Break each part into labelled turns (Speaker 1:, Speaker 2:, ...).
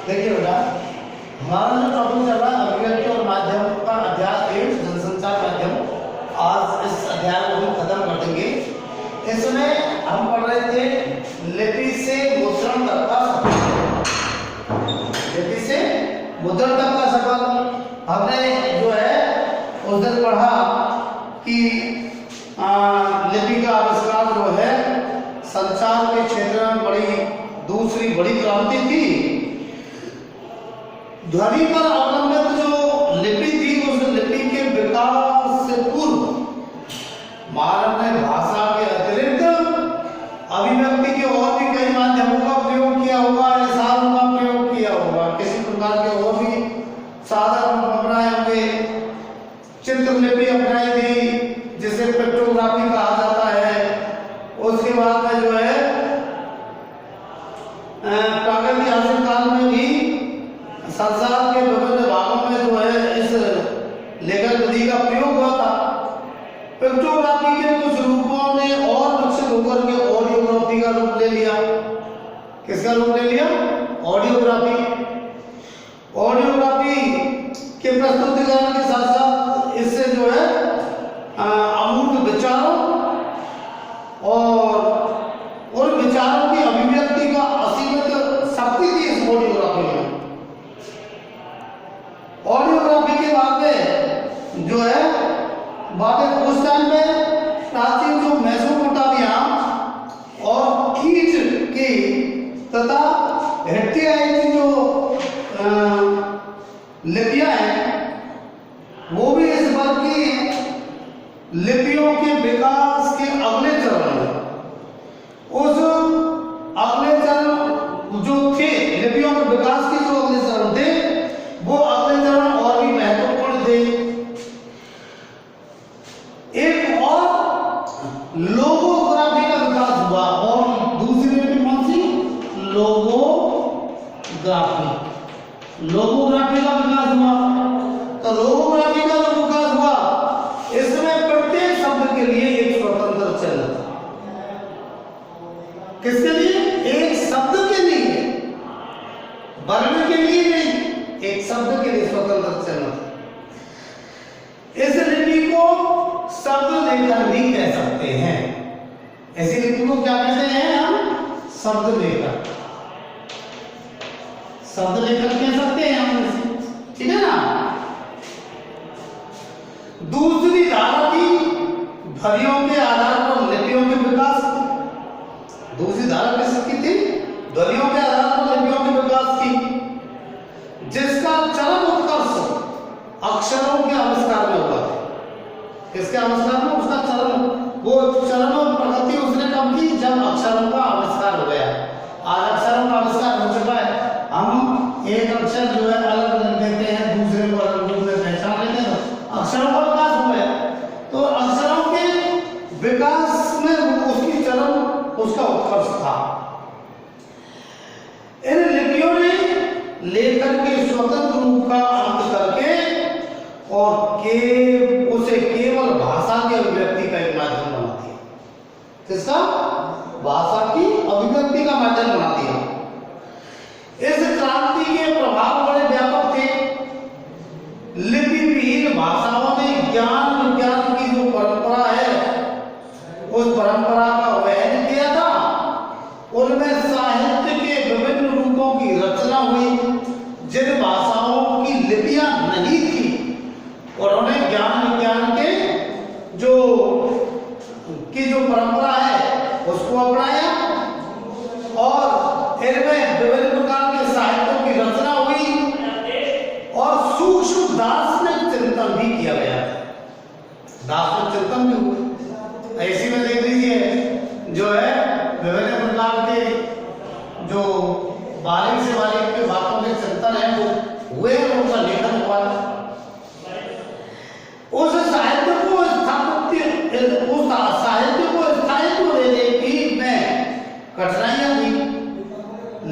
Speaker 1: देखिए बेटा, हमारा जो टॉपिक चल रहा है अभिव्यक्ति और माध्यम का अध्याय 1 जनसंचार माध्यम। आज इस अध्याय को हम खत्म कर देंगे। इसमें हम पढ़ रहे थे लिपि से मुद्रण तक का सफर। लिपि से मुद्रण तक का सफर हमने जो है उस दिन पढ़ा कि लिपि का आविष्कार जो है संचार के क्षेत्र में दूसरी बड़ी क्रांति थी। ध्वनि पर अवलंबित जो लिपि थी उस लिपि के विकास से पूर्व मानव ने भाषा के अतिरिक्त अभिव्यक्ति के और भी कई माध्यमों का प्रयोग किया होगा, इशारों का प्रयोग किया होगा, किसी प्रकार के और भी साधन अपनाए होंगे। चित्रलिपि अपनाई थी जिसे पिक्टोग्राफी कहा जाता है। उसके बाद में जो है प्रागैतिहासिक काल में भी संसार के विभिन्न भागों में जो है इस लेखन विधि का प्रयोग हुआ था। पिक्टोग्राफी के कुछ रूपों ने और विकसित होकर के ऑडियोग्राफी का रूप ले लिया। किसका रूप ले लिया? ऑडियोग्राफी। ऑडियोग्राफी के प्रस्तुतिकरण के साथ साथ इससे जो है अमूर्त विचारों और उन विचारों की अभिव्यक्ति का असीमित शक्ति थी इस ऑडियोग्राफी में। ऑडियोग्राफी के बाद में जो है बाद उस टाइम में प्राचीन जो मेसोपोटामिया और कीट की तथा हित्तियाइट की जो लिपियां हैं वो भी इस वर्ग की लिपियों के विकास के अगले चरण में उस अगले चरण जो थे लिपियों के विकास के जो अगले चरण थे वो अगले चरण और भी महत्वपूर्ण थे। एक और लोगोग्राफी का विकास हुआ और दूसरी लिपि कौन सी? लोगोग्राफी। लोगोग्राफी का विकास हुआ। तो लोगोग्राफी का जो विकास हुआ इसमें प्रत्येक शब्द के लिए एक स्वतंत्र चिन्ह था। किसके लिए? एक शब्द के लिए, वर्ण के लिए नहीं, एक शब्द के लिए स्वतंत्र चिन्ह था। इस लिपि को शब्द लेखन भी कह सकते हैं। ऐसी लिपि को क्या कहते हैं हम? शब्द लेखन। शब्द लेखन कह सकते हैं हम इसे, ठीक है ना। दूसरी धारा थी ध्वनियों के आधार पर लिपियों के विकास। दूसरी धारा किसकी थी? ध्वनियों के आधार पर लिपियों के विकास की, जिसका चरम उत्कर्ष अक्षरों के आविष्कार में हुआ। किसके आविष्कार में? उसका चरम, वो चरम प्रगति उसने कब की? जब अक्षरों का आविष्कार हो गया। आज अक्षरों का आविष्कार हो चुका है। हम एक अक्षर जो है अलग रख देते हैं, दूसरे को अलग रूप में पहचान लेते हैं। अक्षरों का विकास हुआ है तो अक्षरों के विकास में उसकी चरम, उसका उत्कर्ष था। इन लिपियों ने लेखन के स्वतंत्र रूप का अंत करके और उसे केवल भाषा की अभिव्यक्ति का एक माध्यम बना दिया। किसका? भाषा की अभिव्यक्ति का माध्यम बना दिया। इस क्रांति के प्रभाव बड़े व्यापक थे। लिपि विहीन भाषाओं ने ज्ञान विज्ञान की जो परंपरा है उस परंपरा का वहन किया था। उनमें साहित्य के विभिन्न रूपों की रचना हुई। जिन भाषाओं की लिपियां नहीं थी उन्होंने ज्ञान विज्ञान के जो परंपरा है उसको अपनाया और इनमें विभिन्न प्रकार के साहित्यों की रचना हुई और सूक्ष्म दार्शनिक चिंतन भी किया गया। दार्शनिक चिंतन भी हुआ। ऐसी में देख लीजिए जो है विभिन्न प्रकार के जो बारीक से बारीक के बातों के चिंतन है वो हुए, उनका लेखन हुआ। उस साहित्य को स्थायित्व देने की में कठिनाइयां थी।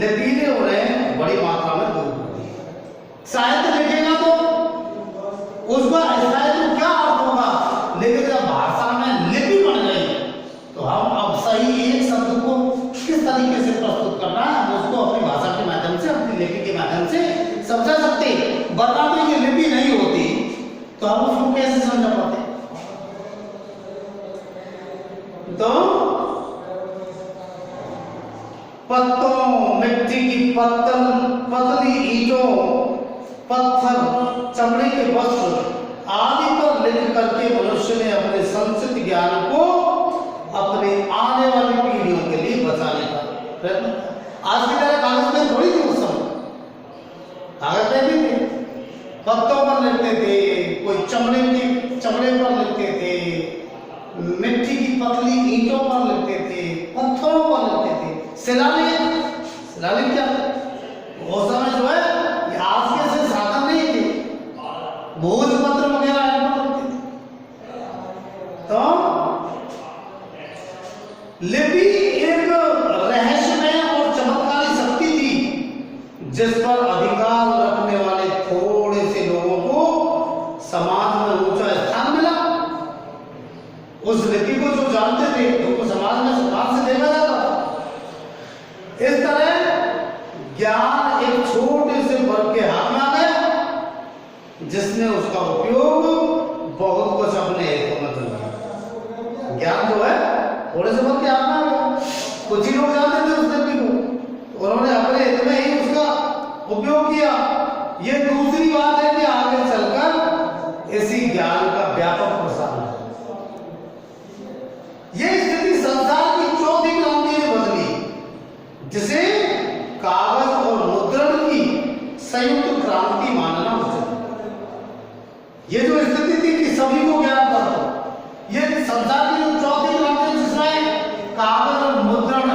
Speaker 1: लिपि ने उन्हें बड़ी मात्रा में दूर कर दी। साहित्य लिखेगा तो उसका स्थायित्व क्या अर्थ होगा, लेकिन जब भाषा में लिपि बन गई तो हम अब सही एक शब्द को किस तरीके से प्रस्तुत करना है उसको अपनी भाषा के माध्यम से, अपनी लिपि के माध्यम वर्णावली की लिपि नहीं होती तो हम उसको कैसे समझा पाते? तो पत्तों, मिट्टी की पतली ईंटों, पत्थर, चमड़े के वस्त्र आदि पर लिख करके मनुष्य ने अपने संचित ज्ञान को अपने आने वाली पीढ़ियों के लिए बचाने का प्रयत्न। आज की तरह कागज में थोड़ी थी उस समय, कागज में भी थे, पत्तों पर लिखते थे, कोई चमड़े पर लिखते थे, मिट्टी की पतली ईंटों पर लिखते थे, पत्थरों पर लिखते थे। शिलालेख क्या है? वो समय जो है ये आज के से साधन नहीं थे, भोजपत्र वगैरह लिखते थे। तो लिपि एक रहस्यमय और चमत्कारी शक्ति थी जिस पर अधिकार रखने वाले थोड़े से लोगों को समाज में ऊंचा स्थान मिला। उस लिपि को जो जानते थे उनको समाज में सम्मान से देखा जाता था। इस तरह ज्ञान एक छोटे से वर्ग के हाथ में आ गया जिसने उसका उपयोग बहुत कुछ अपने हितों में कर लिया। ज्ञान जो है थोड़े से वर्ग के हाथ में आ गया। कुछ ही लोग जानते थे उस लिपि को, उन्होंने अपने हित में ही उसका उपयोग किया। ये दूसरी बात है कि आगे चलकर इसी ज्ञान का व्यापक प्रसार हो। यह स्थिति संसार की चौथी क्रांति ने बदली, जिसे कागज और मुद्रण की संयुक्त क्रांति मानना उचित। ये जो स्थिति थी कि सभी को ज्ञान था, ये संसार की जो चौथी क्रांति जिसमें कागज और मुद्रण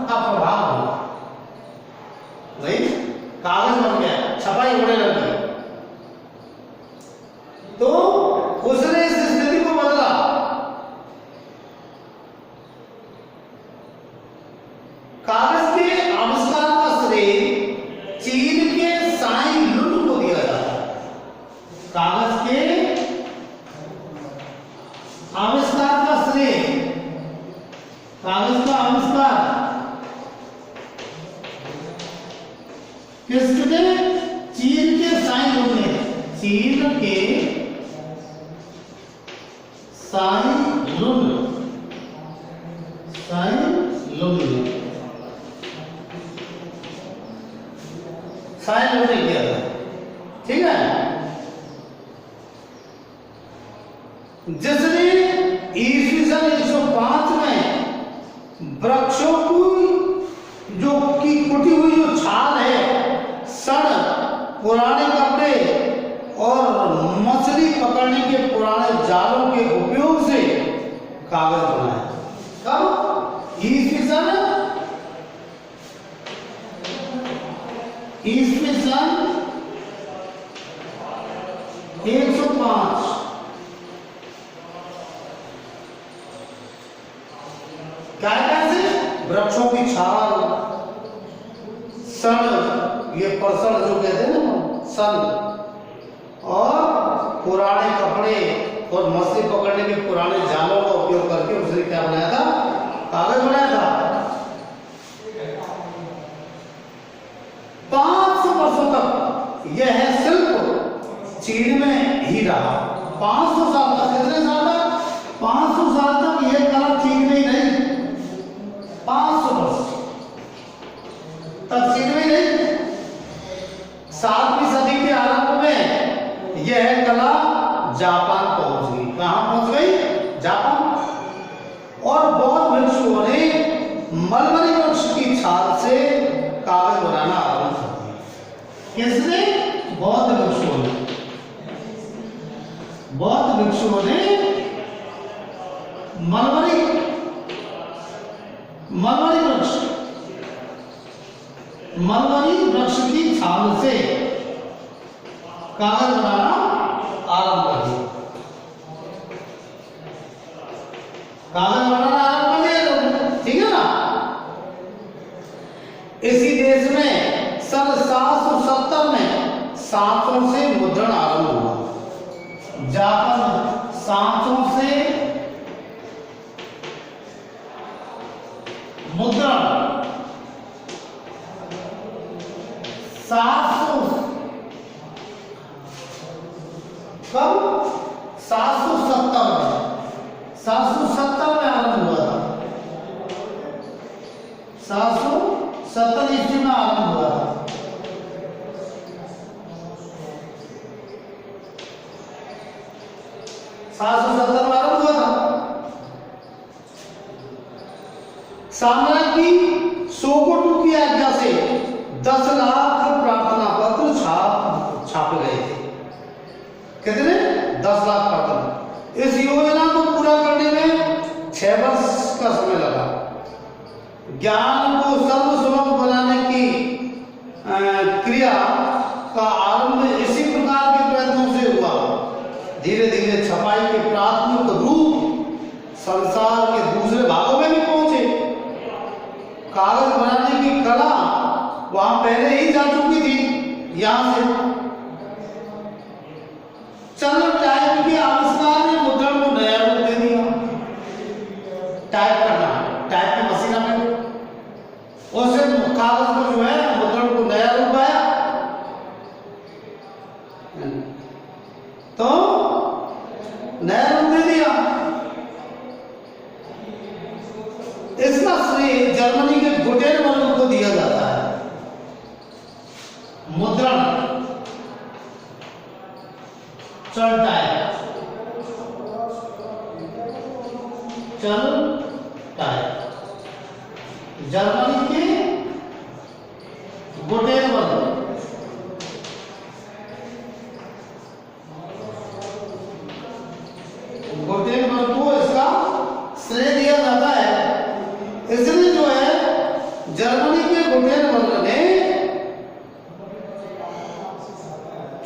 Speaker 1: का प्रभाव हुआ, नहीं कागज बन गया, छपाई होने लगी, तो उसने इस स्थिति को बदला। कागज के आविष्कार का श्रेय चीन के साई लुन को दिया जाता है। कागज के आविष्कार का श्रेय, कागज का आविष्कार किसने? चीन के साई लुन ने। चीन के साई लुन ने साई लुन ने किया था। ठीक है, जिसने ईस्वी सन 105 में वृक्षों की जो की कुटी हुई जो छाल है, सड़, पुराने कपड़े और मछली पकड़ने के पुराने जालों के उपयोग से कागज बनाया। कब? ईस्वी सन 105। क्या कैसे? वृक्षों की छाल, सन, ये परसण जो कहते हैं ना, सन, और पुराने कपड़े और मछली पकड़ने के पुराने जालों का उपयोग करके उसने क्या बनाया था? कागज बनाया था। 500 वर्षों तक यह शिल्प चीन में ही रहा। 500 साल तक। कितने साल तक? 500 साल तक यह कला चीन में ही नहीं। 500 वर्ष तक चीन में ही नहीं। 7वीं सदी के आरंभ में यह कला जापान पहुंच गई। कहां पहुंच गई? जापान। और बौद्ध भिक्षुओं ने मलबरी वृक्ष की छाल से कागज बनाना आरंभ कर दिया। किसने? बौद्ध भिक्षुओं ने। बौद्ध भिक्षुओं ने मलबरी वृक्ष की छाल से कागज बनाना आरंभ कर दिया। कागज बनाना आरंभ कर दिया, ठीक है ना। इसी देश में सन 770 में सांचों से मुद्रण आरंभ हुआ। जापान सांचों से मुद्रण 700 कब? 770 में आरंभ हुआ था। 770 ईस्वी में आरंभ हुआ था। 770 में आरंभ हुआ था। साम्राज्य की सोकोटू की आज्ञा से 10 लाख प्रार्थना पत्र छापे गए थे। कितने? 10 लाख प्रार्थना। इस योजना को पूरा करने में 6 वर्ष का समय लगा। ज्ञान को सर्वसुलभ बनाने की क्रिया का आरंभ इसी प्रकार के प्रयत्नों से हुआ। धीरे धीरे छपाई के प्राथमिक रूप संसार के दूसरे भागों में भी पहुंचे। कागज बनाने की कला वहां पहले ही जा चुकी थी। यहां से चलो टाइप के आविष्कार ने मुद्रण को नया रूप दे दिया। टाइप करना, टाइप की मशीन में उससे कागज को जो है मुद्रण को नया रूप आया। तो नया रूप दे दिया। इसका श्रेय जर्मनी के गुटेनबर्ग को दिया जाता है। मुद्रण चल टाइप, जर्मनी के गुटेनबर्ग को इसका श्रेय दिया जाता है। इसलिए जो है जर्मनी के गुटेनबर्ग ने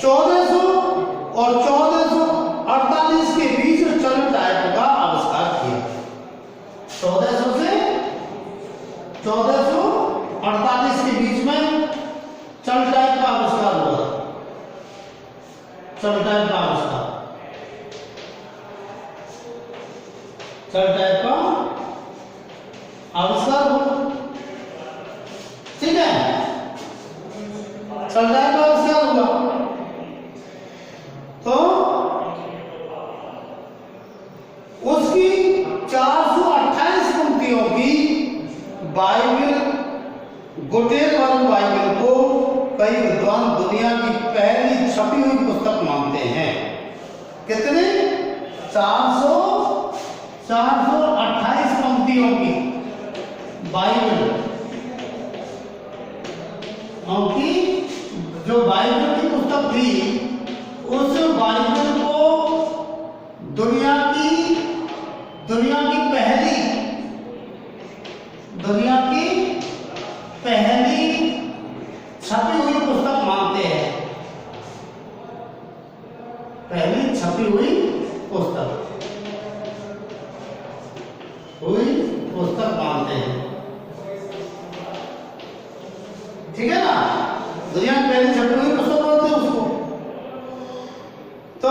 Speaker 1: 1400 और 1448 के बीच चल टाइप का आविष्कार किया। 1400 से 1448 के बीच में चल टाइप का आविष्कार हुआ। चल टाइप का आविष्कार, चल टाइप का आविष्कार हुआ। ठीक है, चल टाइप का आविष्कार हुआ। तो उसकी 428 पंक्तियों की बाइबल, गुटेनबर्ग बाइबल को कई विद्वान दुनिया की पहली छपी हुई पुस्तक मानते हैं। कितने? 428 पंक्तियों की बाइबल, क्योंकि जो बाइबल की पुस्तक थी उस बाइबल को दुनिया की पहली छपी हुई पुस्तक मानते हैं। पहली छपी हुई पुस्तक मानते हैं। ठीक है ना, दुनिया की पहली छपी हुई पुस्तक मानते हैं उसको। तो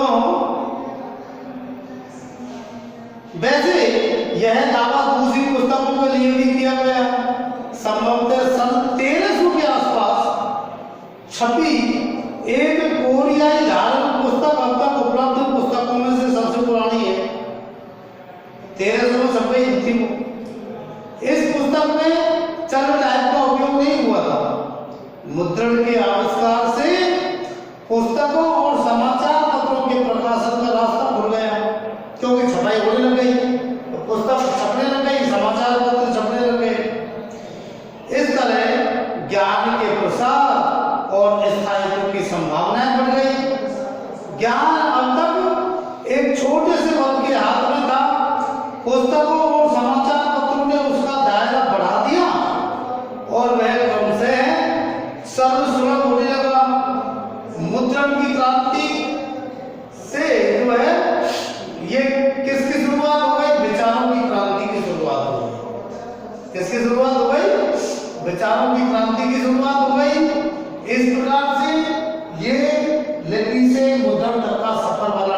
Speaker 1: वैसे यह दावा दूसरी पुस्तकों के लिए भी किया गया। संभवतः सन 1300 के आसपास छपी एक कोरियाई धार्मिक पुस्तक अब तक उपलब्ध पुस्तकों में से सबसे पुरानी है। 1300 में छपी थी। इस पुस्तक में चल टाइप का उपयोग नहीं हुआ था। मुद्रण के आविष्कार से पुस्तकों और समाचार पत्रों के प्रकाशन का रास्ता खुल गया, क्योंकि छपाई होने लग गई, तो पुस्तक छपने लग गई, समाचार पत्र छपने लग गए। इस तरह ज्ञान के प्रसार और स्थायित्व की संभावनाएं बढ़ गई। ज्ञान अब तक एक छोटे से वर्ग के हाथ में था। पुस्तकों और समाचार पत्रों ने उसका दायरा बढ़ा दिया और वह क्रम से सर्वसुलभ होने लगा। मुद्रण की क्रांति से जो है ये किसकी शुरुआत हो गई? विचारों की क्रांति की शुरुआत हो गई। किसकी शुरुआत हो गई? विचारों की क्रांति की शुरुआत हो गई। इस प्रकार से ये लिपि से मुद्रण तक का सफर वाला